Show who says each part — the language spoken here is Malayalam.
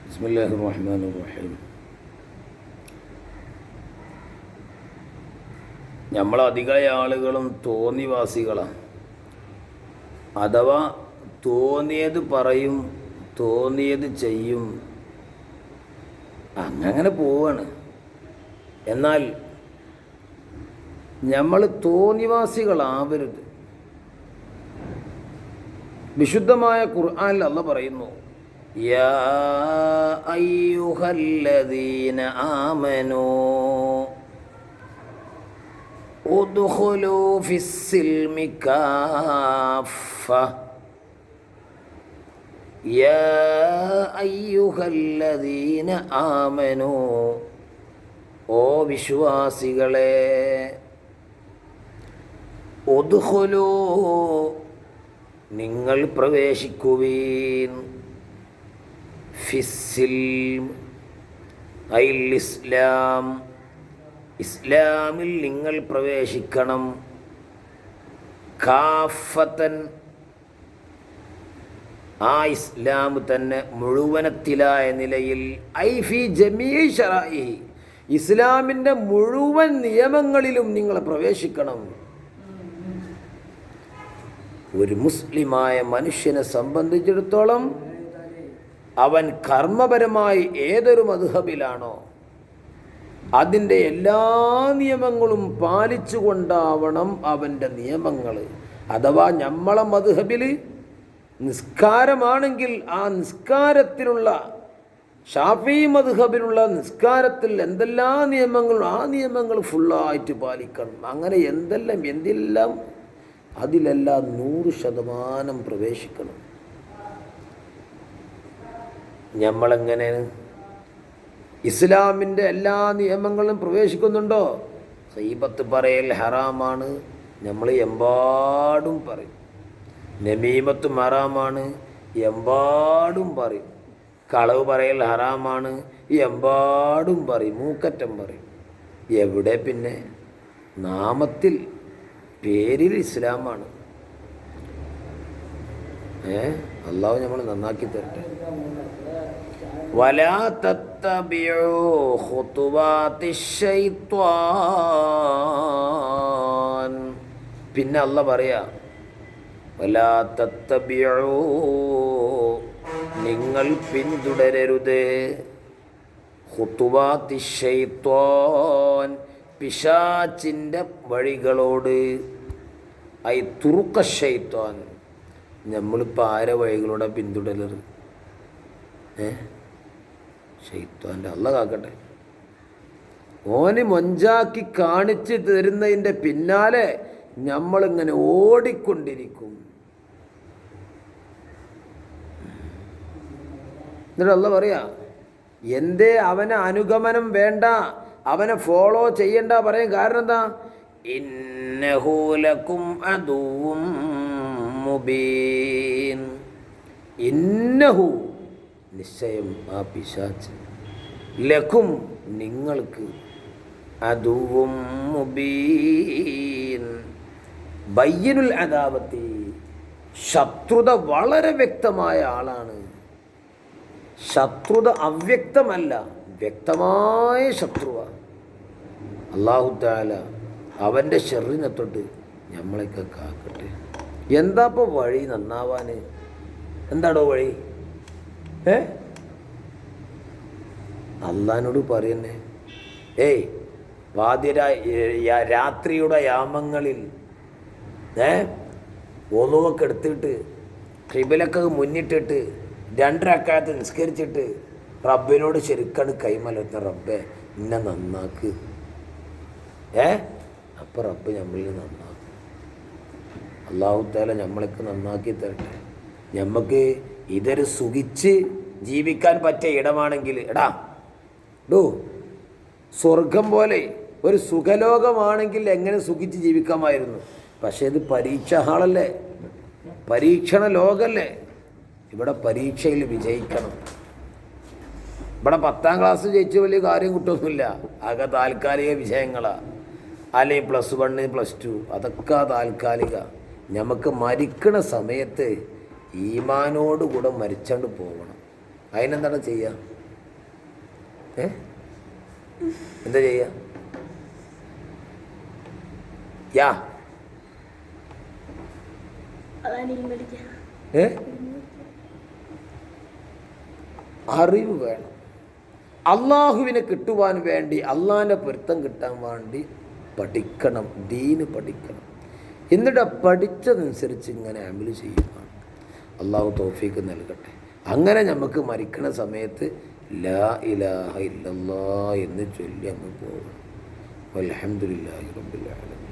Speaker 1: ബിസ്മില്ലാഹിർ റഹ്മാനിർ റഹീം. നമ്മളധിക ആളുകളും തോന്നിവാസികളാണ്. അഥവാ തോന്നിയത് പറയും, തോന്നിയത് ചെയ്യും, അങ്ങനെ പോവാണ്. എന്നാൽ നമ്മൾ തോന്നിവാസികളാവരുത്. വിശുദ്ധമായ ഖുർആനിൽ അല്ലാഹ് പറയുന്നു, യാ അയ്യുഹല്ലദീന ആമനൂ ഉദ്ഖുലൂ ഫിസ്സിൽമി കാഫ. യാ അയ്യുഹല്ലദീന ആമനൂ, ഓ വിശ്വാസികളെ, ഉദ്ഖുലൂ, നിങ്ങൾ പ്രവേശിക്കുവീൻ, ഫിസ്സിൽം ഐൽ ഇസ്ലാം, ഇസ്ലാമിൽ നിങ്ങൾ പ്രവേശിക്കണം, കാഫത്തൻ, ആ ഇസ്ലാം തന്നെ മുഴുവനത്തിലായ നിലയിൽ, ഐ ഫി ജമീഇ ശറാഇഹി, ഇസ്ലാമിൻ്റെ മുഴുവൻ നിയമങ്ങളിലും നിങ്ങൾ പ്രവേശിക്കണം. ഒരു മുസ്ലിമായ മനുഷ്യനെ സംബന്ധിച്ചിടത്തോളം അവൻ കർമ്മപരമായി ഏതൊരു മദ്ഹബിലാണോ അതിൻ്റെ എല്ലാ നിയമങ്ങളും പാലിച്ചുകൊണ്ടാവണം അവൻ്റെ നിയമങ്ങൾ. അഥവാ നമ്മളെ മദ്ഹബിൽ നിസ്കാരമാണെങ്കിൽ ആ നിസ്കാരത്തിലുള്ള, ഷാഫി മദ്ഹബിലുള്ള നിസ്കാരത്തിൽ എന്തെല്ലാം നിയമങ്ങളും ആ നിയമങ്ങൾ ഫുള്ളായിട്ട് പാലിക്കണം. അങ്ങനെ എന്തെല്ലാം അതിലെല്ലാം 100% പ്രവേശിക്കണം. നമ്മളെങ്ങനെയാണ് ഇസ്ലാമിൻ്റെ എല്ലാ നിയമങ്ങളും പ്രവേശിക്കുന്നുണ്ടോ? ഗീബത്ത് പറയൽ ഹറാമാണ്, നമ്മൾ എമ്പാടും പറയും. നമീമത്തും ഹറാമാണ്, എമ്പാടും പറയും. കളവ് പറയൽ ഹറാമാണ്, എമ്പാടും പറയും, മൂക്കറ്റം പറയും. എവിടെ പിന്നെ? നാമത്തിൽ, പേരിൽ ഇസ്ലാമാണ്. അള്ളാഹു നമ്മൾ നന്നാക്കി തരട്ടെ. വലാ തത്തബിഉ ഖുതുവാതിശ് ശൈത്വാൻ. പിന്നെ അള്ളാഹ് പറയാ, വലാ തത്തബിഉ, നിങ്ങൾ പിന്തുടരരുത്, ഖുതുവാതിശ് ശൈത്വാൻ, പിശാചിൻ്റെ വഴികളോട്. ഐ തുറുഖ ശൈത്വാൻ, നമ്മളിപ്പോൾ ആരെ വഴികളോടെ പിന്തുടരരുത്? ശൈത്വാൻ്റെ, അള്ളാഹ് കാക്കട്ടെ. ഓന് മൊഞ്ചാക്കി കാണിച്ച് തരുന്നതിൻ്റെ പിന്നാലെ നമ്മളിങ്ങനെ ഓടിക്കൊണ്ടിരിക്കും. എന്നിട്ട് അള്ളാഹ് പറയാ, എന്തേ അവനെ അനുഗമനം വേണ്ട, അവനെ ഫോളോ ചെയ്യണ്ട പറയും. കാരണം എന്താ? ഇന്നഹു ലക്കും അദുവ്വും മുബീൻ. ഇന്നഹു, നിശ്ചയം ആ പിശാച്, ലക്കും, നിങ്ങൾക്ക്, അദുവ്വും മുബീൻ, ബയ്യനുൽ അദാവത്തി, ശത്രുത വളരെ വ്യക്തമായ ആളാണ്. ശത്രുത അവ്യക്തമല്ല, വ്യക്തമായ ശത്രുവാണ്. അല്ലാഹു തആല അവൻ്റെ ശർറിനെ തൊട്ട് നമ്മളെയൊക്കെ കാക്കട്ടെ. എന്താപ്പോൾ വഴി നന്നാവാൻ? എന്താടോ വഴി? അള്ളാഹിനോട് പറയുന്നേ, രാത്രിയുടെ യാമങ്ങളിൽ ഒളുവൊക്കെ എടുത്തിട്ട് ഖിബിലക്ക് മുന്നിട്ടിട്ട് 2 റക്അത്ത് നിസ്കരിച്ചിട്ട് റബ്ബിനോട് ശരിക്കാണ് കൈമലർത്തുന്ന, റബ്ബേ എന്നെ നന്നാക്ക്. അപ്പം റബ്ബ് നമ്മളിൽ നന്നാക്കും. അല്ലാഹു തആല നമ്മളൊക്കെ നന്നാക്കി തരട്ടെ. നമുക്ക് ഇതൊരു സുഖിച്ച് ജീവിക്കാൻ പറ്റിയ ഇടമാണെങ്കിൽ, സ്വർഗം പോലെ ഒരു സുഖലോകമാണെങ്കിൽ എങ്ങനെ സുഖിച്ച് ജീവിക്കാമായിരുന്നു. പക്ഷേ ഇത് പരീക്ഷ ഹാളല്ലേ, പരീക്ഷണ ലോകമല്ലേ. ഇവിടെ പരീക്ഷയിൽ വിജയിക്കണം. ഇവിടെ 10ാം ക്ലാസ് ജയിച്ച് വലിയ കാര്യം കിട്ടുമൊന്നുമില്ല. ആകെ താൽക്കാലിക വിഷയങ്ങളാണ്. അല്ലെങ്കിൽ +1 +2 അതൊക്കെ താൽക്കാലിക. നമുക്ക് മരിക്കണ സമയത്ത് ഈമാനോടുകൂടെ മരിച്ചോണ്ട് പോകണം. അതിനെന്താണ് ചെയ്യുക? എന്താ ചെയ്യുക? യാ അറിവ് വേണം. അള്ളാഹുവിനെ കിട്ടുവാൻ വേണ്ടി, അള്ളാഹിൻ്റെ പൊരുത്തം കിട്ടാൻ വേണ്ടി പഠിക്കണം, ദീന് പഠിക്കണം. എന്നിട്ട് പഠിച്ചതനുസരിച്ച് ഇങ്ങനെ അമൽ ചെയ്യുക. അള്ളാഹു തൗഫീഖ് നൽകട്ടെ. അങ്ങനെ നമുക്ക് മരിക്കണ സമയത്ത് ലാ ഇലാഹ ഇല്ലല്ലാഹ് എന്ന് ചൊല്ലി അങ്ങ് പോകണം. അൽഹംദുലില്ലാഹി റബ്ബിൽ ആലമീൻ.